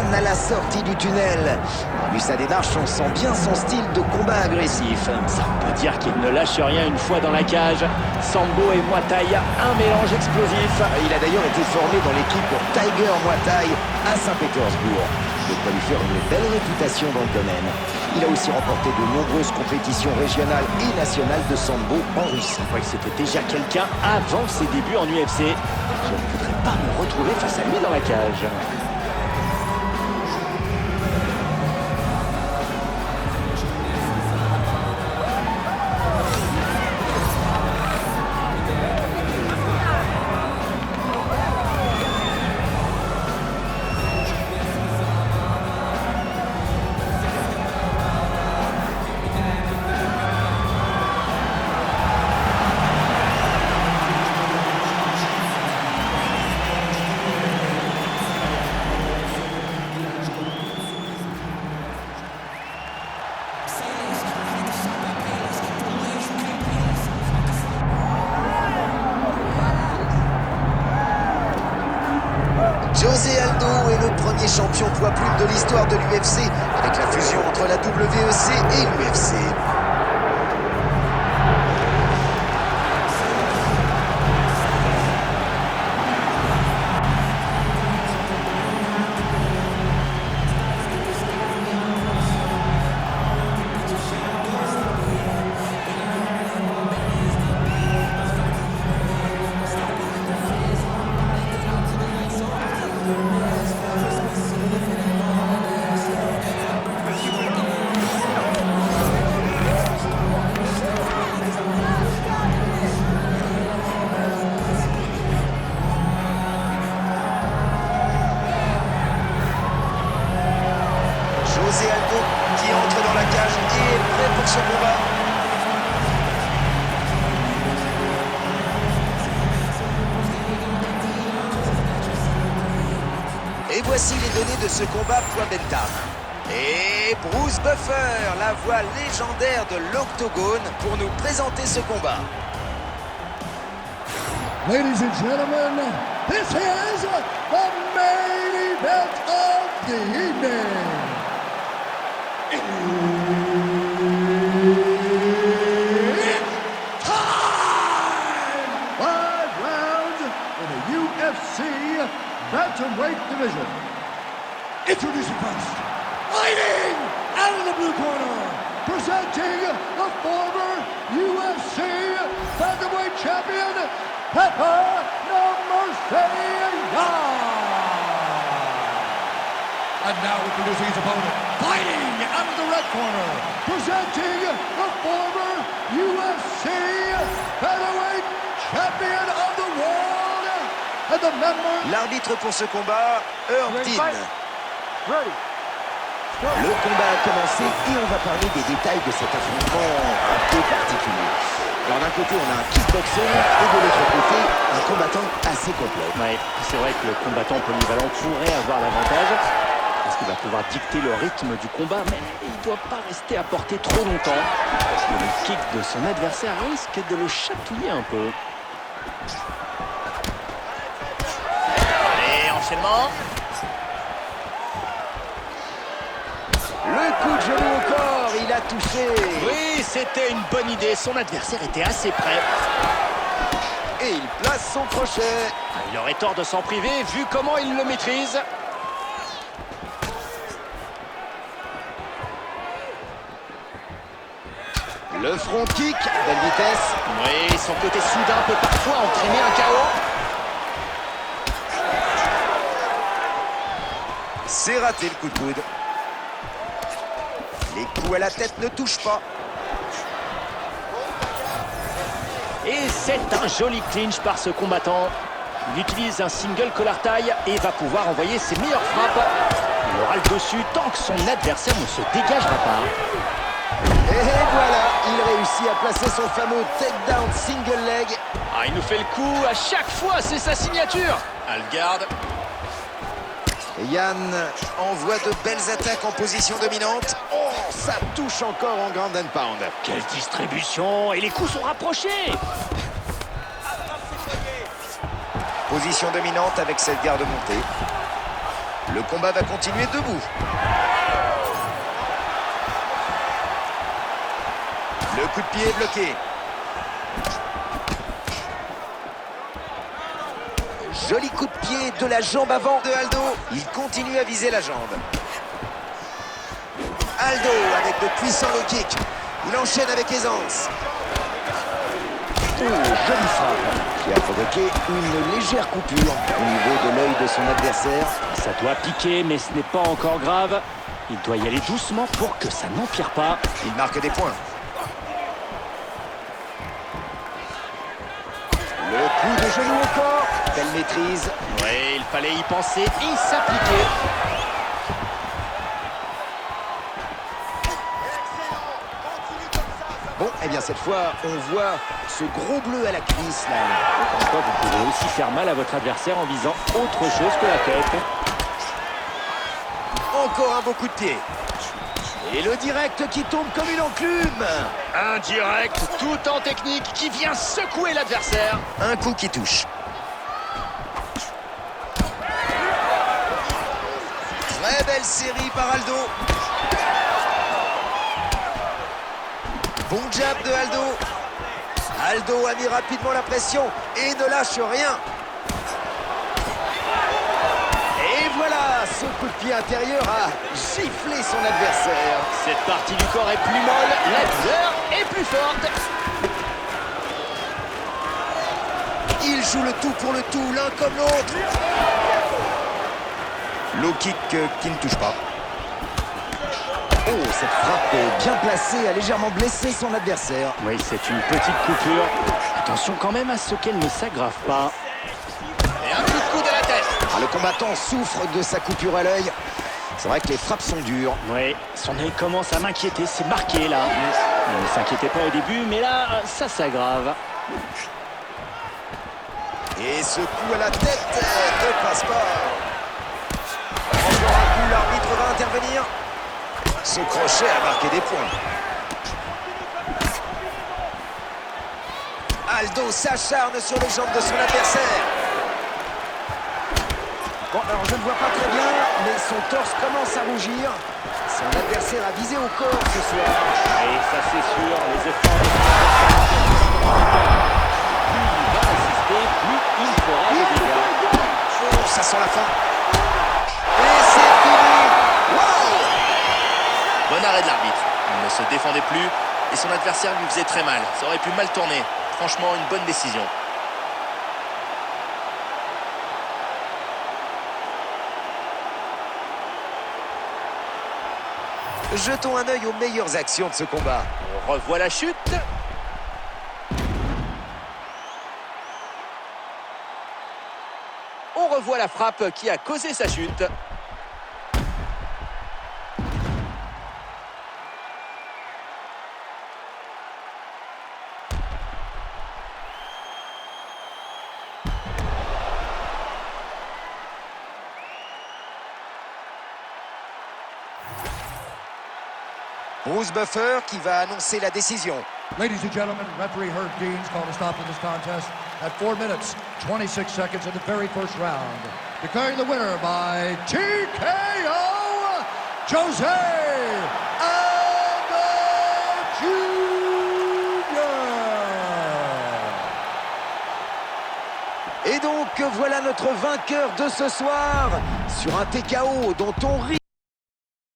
Yann à la sortie du tunnel. Vu sa démarche, on sent bien son style de combat agressif. Ça, on peut dire qu'il ne lâche rien une fois dans la cage. Sambo et Muay Thai, un mélange explosif. Il a d'ailleurs été formé dans l'équipe Tiger Muay Thai à Saint-Pétersbourg. De quoi lui faire une belle réputation dans le domaine. Il a aussi remporté de nombreuses compétitions régionales et nationales de Sambo en Russie. Je crois que c'était déjà quelqu'un avant ses débuts en UFC. Je ne voudrais pas me retrouver face à lui dans la cage. José Aldo est le premier champion poids plume de l'histoire de l'UFC, avec la fusion entre la WEC et l'UFC. José Aldo qui entre dans la cage et est prêt pour ce combat. Et voici les données de ce combat poids Bentham. Et Bruce Buffer, la voix légendaire de l'Octogone, pour nous présenter ce combat. Ladies and gentlemen, this is the main event of the evening. It's time! 5 rounds in the UFC Bantamweight division. Introducing first, fighting out of the blue corner, presenting the former UFC Bantamweight champion, Pepper No Mercedes. And now introducing his opponent, fighting out of the red corner, presenting the former UFC Featherweight Champion of the World, and the member... L'arbitre pour ce combat, Herb Dean. Le combat a commencé et on va parler des détails de cet affrontement un peu particulier. Alors d'un côté, on a un kickboxer et de l'autre côté, un combattant assez complet. Ouais, c'est vrai que le combattant polyvalent pourrait avoir l'avantage parce qu'il va pouvoir dicter le rythme du combat, mais il ne doit pas rester à portée trop longtemps. Le kick de son adversaire risque de le chatouiller un peu. Allez, enchaînement. Le coup de genou au corps, il a touché. Oui, c'était une bonne idée. Son adversaire était assez près. Et il place son crochet. Il aurait tort de s'en priver vu comment il le maîtrise. Le front kick, belle vitesse. Oui, son côté soudain peut parfois entraîner un KO. C'est raté le coup de coude. Les coups à la tête ne touchent pas. Et c'est un joli clinch par ce combattant. Il utilise un single collar tie et va pouvoir envoyer ses meilleures frappes. Il aura le dessus tant que son adversaire ne se dégagera pas. Et voilà, il réussit à placer son fameux takedown single leg. Ah, il nous fait le coup à chaque fois, c'est sa signature. Elle garde. Et Yann envoie de belles attaques en position dominante. Oh, ça touche encore en ground and pound. Quelle distribution! Et les coups sont rapprochés! Position dominante avec cette garde montée. Le combat va continuer debout. Le coup de pied est bloqué. Joli coup de pied de la jambe avant de Aldo. Il continue à viser la jambe. Aldo avec de puissants low kicks. Il enchaîne avec aisance. Oh, jolie frappe qui a provoqué une légère coupure au niveau de l'œil de son adversaire. Ça doit piquer, mais ce n'est pas encore grave. Il doit y aller doucement pour que ça n'empire pas. Il marque des points. Le coup de genou au corps. Belle maîtrise. Oui, il fallait y penser et s'appliquer. Bon, eh bien cette fois, on voit ce gros bleu à la cuisse là. Parfois, vous pouvez aussi faire mal à votre adversaire en visant autre chose que la tête. Encore un beau coup de pied. Et le direct qui tombe comme une enclume. Un direct tout en technique qui vient secouer l'adversaire. Un coup qui touche. Très belle série par Aldo. Bon jab de Aldo. Aldo a mis rapidement la pression et ne lâche rien. Et voilà, ce coup de pied intérieur a giflé son adversaire. Cette partie du corps est plus molle, la douleur est plus forte. Il joue le tout pour le tout, l'un comme l'autre. Low kick qui ne touche pas. Oh, cette frappe bien placée a légèrement blessé son adversaire. Oui, c'est une petite coupure. Attention quand même à ce qu'elle ne s'aggrave pas. Et un coup de coude à la tête. Ah, le combattant souffre de sa coupure à l'œil. C'est vrai que les frappes sont dures. Oui, son œil commence à m'inquiéter, c'est marqué là. Il ne s'inquiétait pas au début, mais là, ça s'aggrave. Et ce coup à la tête ne passe pas. Encore un coup, l'arbitre va intervenir. Ce crochet a marqué des points. Aldo s'acharne sur les jambes de son adversaire. Bon, alors je ne vois pas très bien, mais son torse commence à rougir. Son adversaire a visé au corps ce soir. Et ça c'est sûr, les efforts de plus il va résister, plus il fera des dégâts. Oh, ça sent la fin. Et c'est fini. Wow! Bon arrêt de l'arbitre. Il ne se défendait plus et son adversaire lui faisait très mal. Ça aurait pu mal tourner. Franchement, une bonne décision. Jetons un œil aux meilleures actions de ce combat. On revoit la chute. On revoit la frappe qui a causé sa chute. Bruce Buffer qui va annoncer la décision. Ladies and gentlemen, referee Herb Deans called a stop to this contest at 4 minutes, 26 seconds in the very first round. Declaring the winner by TKO, Jose Aldo Jr. Et donc voilà notre vainqueur de ce soir sur un TKO dont on rit.